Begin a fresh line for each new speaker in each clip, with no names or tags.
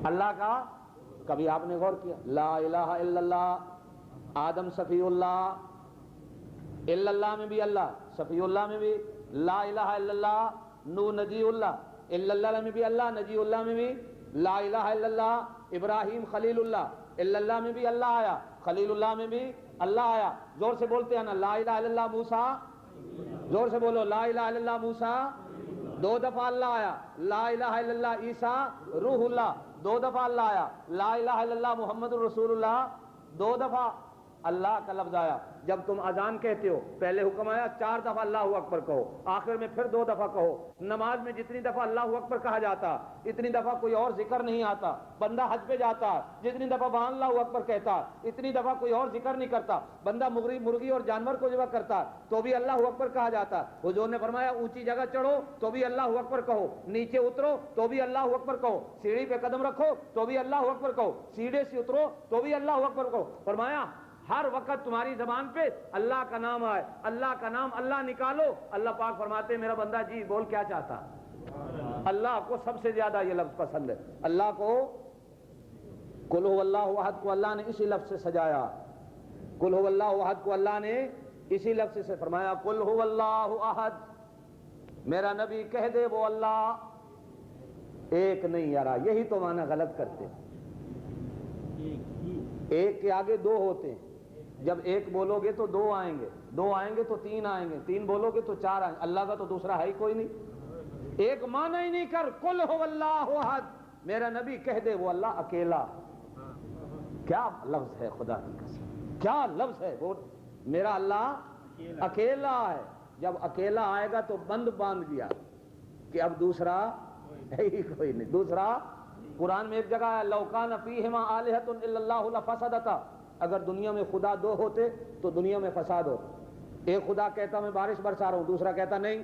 اللہ کا کبھی آپ نے غور کیا؟ لا الہ الا اللہ، آدم صفی اللہ، الا اللہ میں بھی اللہ، صفی اللہ میں بھی، لا الہ الا اللہ، نو نجی اللہ، الا اللہ میں بھی اللہ، نجی اللہ میں بھی، لا الہ الا اللہ، ابراہیم خلیل اللہ، الا اللہ میں بھی اللہ آیا، خلیل اللہ میں بھی اللہ آیا۔ زور سے بولتے ہیں نا، لا الہ الا اللہ موسیٰ، زور سے بولو، لا الہ الا اللہ موسیٰ، 2 دفعہ اللہ آیا۔ لا الہ الا اللہ عیسیٰ روح اللہ، 2 دفعہ اللہ آیا۔ لا الہ الا اللہ محمد رسول اللہ، 2 دفعہ اللہ کا لفظ آیا۔ جب تم اذان کہتے ہو پہلے حکم آیا 4 دفعہ اللہ اکبر کہو، آخر میں پھر 2 دفعہ کہو۔ نماز میں جتنی دفعہ اللہ اکبر کہا جاتا اتنی دفعہ کوئی اور ذکر نہیں آتا۔ بندہ حج پہ جاتا جتنی دفعہ وہاں اللہ اکبر کہتا اتنی دفعہ کوئی اور ذکر نہیں کرتا۔ بندہ مرغی اور جانور کو ذبح کرتا تو بھی اللہ اکبر کہا جاتا۔ حضور نے فرمایا اونچی جگہ چڑھو تو بھی اللہ اکبر کہو، نیچے اترو تو بھی اللہ اکبر کہو، سیڑھی پہ قدم رکھو تو بھی اللہ اکبر کہو، سیڑھے سے اترو تو بھی اللہ اکبر کہو۔ فرمایا ہر وقت تمہاری زبان پہ اللہ کا نام آئے، اللہ کا نام اللہ نکالو۔ اللہ پاک فرماتے ہیں میرا بندہ جی بول کیا چاہتا؟ اللہ کو سب سے زیادہ یہ لفظ پسند ہے۔ اللہ کو قل هو اللہ احد کو اللہ نے اسی لفظ سے سجایا، قل هو اللہ احد کو اللہ نے اسی لفظ سے فرمایا قل هو اللہ احد، میرا نبی کہہ دے وہ اللہ ایک نہیں یارا، یہی تو معنی غلط کرتے ہیں۔ ایک کے آگے 2 ہوتے ہیں، جب ایک بولو گے تو 2 آئیں گے، 2 آئیں گے تو 3 آئیں گے، 3 بولو گے تو 4 آئیں گے۔ اللہ کا تو دوسرا ہے ہی کوئی نہیں، ایک معنی ہی نہیں کر قل هو اللہ احد، میرا نبی کہہ دے وہ اللہ اکیلا۔ کیا لفظ ہے خدا کی قسم، کیا لفظ ہے وہ، میرا اللہ اکیلا ہے۔ جب اکیلا آئے گا تو بند باندھ گیا کہ اب دوسرا ہے ہی کوئی نہیں۔ دوسرا قرآن میں ایک جگہ ہے لو کان فیہما آلہۃ الا اللہ لفسدتا، اگر دنیا میں خدا 2 ہوتے تو دنیا میں فساد ہو۔ ایک خدا کہتا میں بارش برسا رہا ہوں، دوسرا کہتا نہیں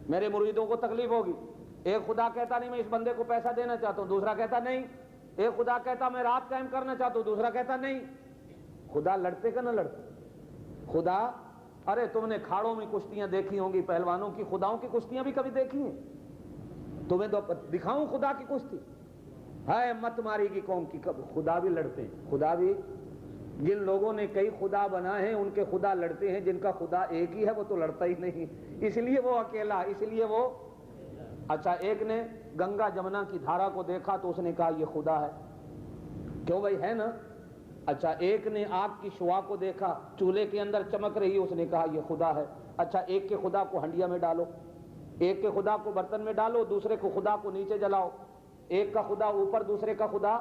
میرے مریدوں کو تکلیف ہوگی۔ ایک خدا کہتا نہیں میں اس بندے کو پیسہ دینا چاہتا ہوں، دوسرا کہتا نہیں۔ ایک خدا کہتا میں رات قائم کرنا چاہتا ہوں، دوسرا کہتا نہیں۔ خدا لڑتے کا نہ لڑتے؟ خدا، ارے تم نے کھاڑوں میں کشتیاں دیکھی ہوں گی پہلوانوں کی، خداؤں کی کشتیاں بھی کبھی دیکھی ہیں؟ تمہیں تو دکھاؤں خدا کی کشتی ہے؟ مت ماری کی قوم کی، خدا بھی لڑتے ہیں۔ خدا بھی، جن لوگوں نے کئی خدا بنائے ہیں ان کے خدا لڑتے ہیں، جن کا خدا ایک ہی ہے وہ تو لڑتا ہی نہیں، اس لیے وہ اکیلا، اس لیے وہ۔ اچھا ایک نے گنگا جمنا کی دھارا کو دیکھا تو اس نے کہا یہ خدا ہے، کیوں بھائی ہے نا۔ اچھا ایک نے آگ کی شعاع کو دیکھا چولہے کے اندر چمک رہی، اس نے کہا یہ خدا ہے۔ اچھا ایک کے خدا کو ہنڈیا میں ڈالو، ایک کے خدا کو برتن میں ڈالو، دوسرے کو خدا کو نیچے جلاؤ، ایک کا خدا اوپر دوسرے کا خدا۔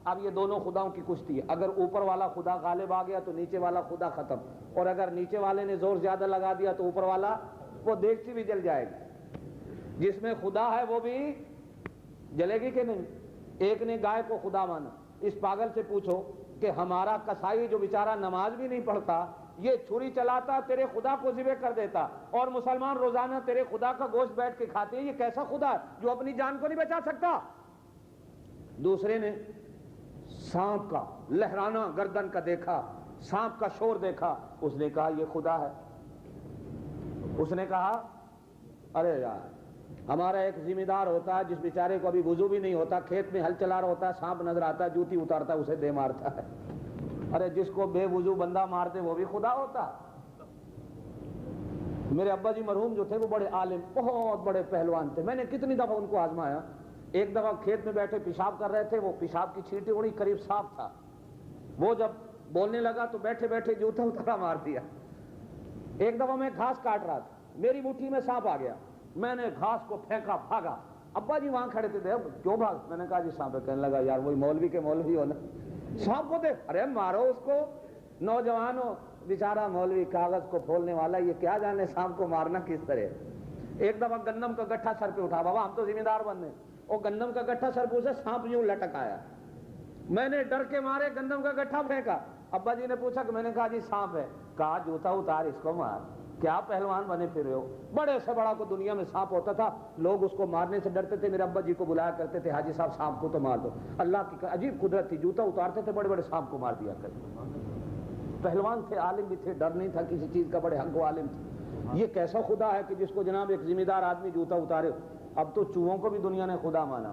اب یہ دونوں خداؤں کی کشتی ہے، اگر اوپر والا خدا غالب آ گیا تو نیچے والا خدا ختم، اور اگر نیچے والے نے زور زیادہ لگا دیا تو اوپر والا، وہ دیگچی بھی جل جائے گی، جس میں خدا ہے وہ بھی جلے گی کہ نہیں۔ ایک نے گائے کو خدا مانا، اس پاگل سے پوچھو کہ ہمارا کسائی جو بیچارہ نماز بھی نہیں پڑھتا یہ چھری چلاتا تیرے خدا کو ذبح کر دیتا، اور مسلمان روزانہ تیرے خدا کا گوشت بیٹھ کے کھاتے ہیں، یہ کیسا خدا ہے جو اپنی جان کو نہیں بچا سکتا۔ دوسرے نے سانپ کا لہرانا گردن کا دیکھا، سانپ کا شور دیکھا، اس نے کہا یہ خدا ہے۔ اس نے کہا ارے یار ہمارا ایک ذمہ دار ہوتا ہے جس بیچارے کو ابھی وضو بھی نہیں ہوتا، کھیت میں ہل چلا رہا ہوتا ہے، سانپ نظر آتا ہے، جوتی اتارتا ہے، اسے دے مارتا ہے۔ ارے جس کو بے وضو بندہ مارتے وہ بھی خدا ہوتا۔ میرے ابا جی مرحوم جو تھے وہ بڑے عالم، بہت بڑے پہلوان تھے، میں نے کتنی دفعہ ان کو آزمایا۔ ایک دفعہ کھیت میں بیٹھے پیشاب کر رہے تھے، وہ پیشاب کی چھینٹی اڑی، قریب سانپ تھا، وہ جب بولنے لگا تو بیٹھے بیٹھے جوتا اتارا مار دیا۔ ایک دفعہ میں گھاس کاٹ رہا تھا، میری مٹھی میں سانپ آ گیا، میں نے گھاس کو پھینکا، بھاگا۔ ابا جی وہاں کھڑے تھے، کیوں بھاگ؟ میں نے کہا جی سانپ ہے۔ کہنے لگا یار وہی مولوی کے مولوی ہو نا، سانپ کو دیکھ، ارے مارو اس کو۔ نوجوان ہو بیچارہ مولوی کاغذ کو پھولنے والا، یہ کیا جانے سانپ کو مارنا کس طرح۔ ایک دفعہ گندم کا گٹھا سر پہ اٹھا، بابا ہم تو ذمہ دار بندے، اور گندم کا گٹھا سر پہ سے سانپ یوں لٹک آیا، میں نے ڈر کے مارے گندم کا گٹھا پھینکا۔ ابا جی نے پوچھا کہ میں نے کہا جی سانپ ہے، کہا جوتا اتار اس کو مار، کیا پہلوان بنے پھر رہے ہو۔ بڑے سے بڑا کو دنیا میں سانپ ہوتا تھا، لوگ اس کو مارنے سے ڈرتے تھے، میرے ابا جی کو بلایا کرتے تھے حاجی صاحب سانپ کو تو مار دو۔ اللہ کی عجیب قدرت تھی، جوتا اتارتے تھے بڑے بڑے سانپ کو مار دیا کرتے۔ پہلوان تھے، عالم بھی تھے، ڈر نہیں تھا کسی چیز کا، بڑے حق و عالم تھے۔ یہ کیسا خدا ہے کہ جس کو جناب ایک ذمہ دار آدمی جوتا اتارے۔ اب تو چوہوں کو بھی دنیا نے خدا مانا،